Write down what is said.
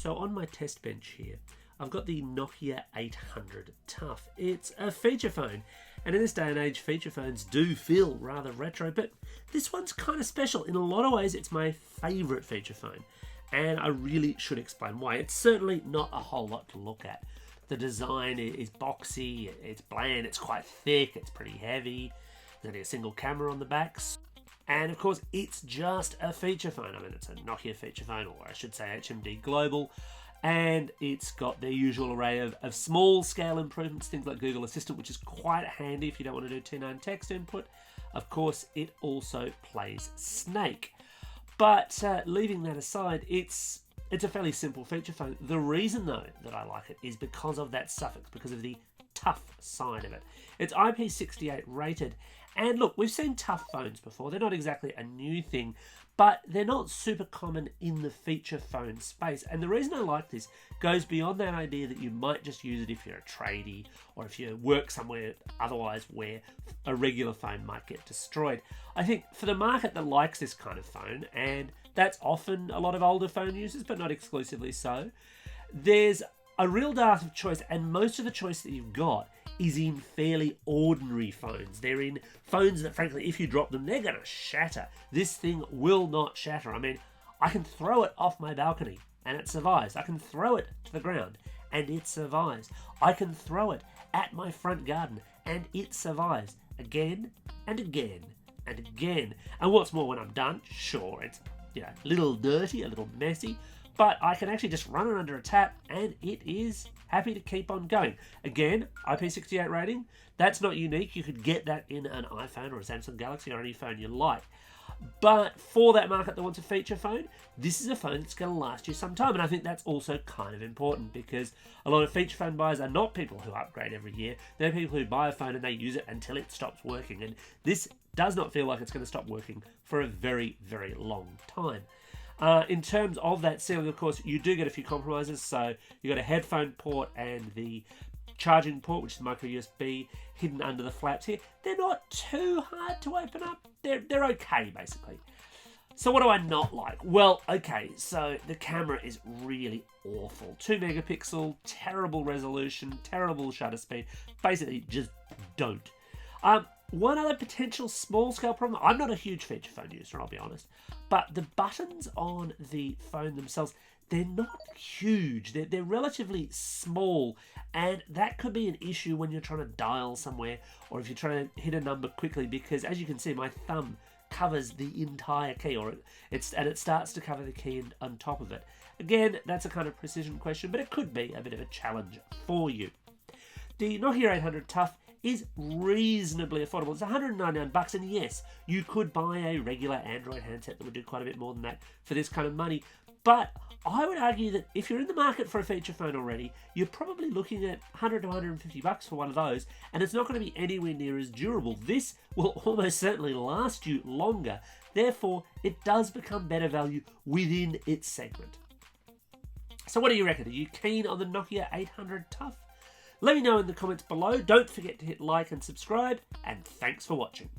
So on my test bench here, I've got the Nokia 800 Tough. It's a feature phone, and in this day and age, feature phones do feel rather retro, but this one's kind of special. In a lot of ways, it's my favourite feature phone, and I really should explain why. It's certainly not a whole lot to look at. The design is boxy, it's bland, it's quite thick, it's pretty heavy. There's only a single camera on the back. And of course, it's just a feature phone. I mean, it's a Nokia feature phone, or I should say HMD Global. And it's got the usual array of small scale improvements, things like Google Assistant, which is quite handy if you don't want to do T9 text input. Of course, it also plays Snake. But leaving that aside, it's a fairly simple feature phone. The reason, though, that I like it is because of that suffix, because of the tough side of it. It's IP68 rated. And look, we've seen tough phones before. They're not exactly a new thing, but they're not super common in the feature phone space. And the reason I like this goes beyond that idea that you might just use it if you're a tradie or if you work somewhere otherwise where a regular phone might get destroyed. I think for the market that likes this kind of phone, and that's often a lot of older phone users, but not exclusively so, there's a real dearth of choice, and most of the choice that you've got is in fairly ordinary phones. They're in phones that, frankly, if you drop them, they're going to shatter. This thing will not shatter. I mean, I can throw it off my balcony and it survives. I can throw it to the ground and it survives. I can throw it at my front garden and it survives again and again and again. And what's more, when I'm done, sure, it's a little dirty, a little messy, but I can actually just run it under a tap and it is happy to keep on going. Again, IP68 rating, that's not unique. You could get that in an iPhone or a Samsung Galaxy or any phone you like. But for that market that wants a feature phone, this is a phone that's going to last you some time. And I think that's also kind of important because a lot of feature phone buyers are not people who upgrade every year. They're people who buy a phone and they use it until it stops working. And this does not feel like it's going to stop working for a very, very long time. In terms of that ceiling, of course, you do get a few compromises. So you've got a headphone port and the charging port, which is micro USB, hidden under the flaps here. They're not too hard to open up. They're okay, basically. So what do I not like? Well, okay, so the camera is really awful. 2 megapixel, terrible resolution, terrible shutter speed. Basically, just don't. One other potential small-scale problem, I'm not a huge feature phone user, I'll be honest, but the buttons on the phone themselves, they're not huge. They're relatively small, and that could be an issue when you're trying to dial somewhere or if you're trying to hit a number quickly because, as you can see, my thumb covers the entire key, and it starts to cover the key on top of it. Again, that's a kind of precision question, but it could be a bit of a challenge for you. The Nokia 800 Tough is reasonably affordable. It's $199, and yes, you could buy a regular Android handset that would do quite a bit more than that for this kind of money. But I would argue that if you're in the market for a feature phone already, you're probably looking at $100 to $150 for one of those, and it's not going to be anywhere near as durable. This will almost certainly last you longer. Therefore, it does become better value within its segment. So what do you reckon? Are you keen on the Nokia 800 Tough? Let me know in the comments below. Don't forget to hit like and subscribe, and thanks for watching.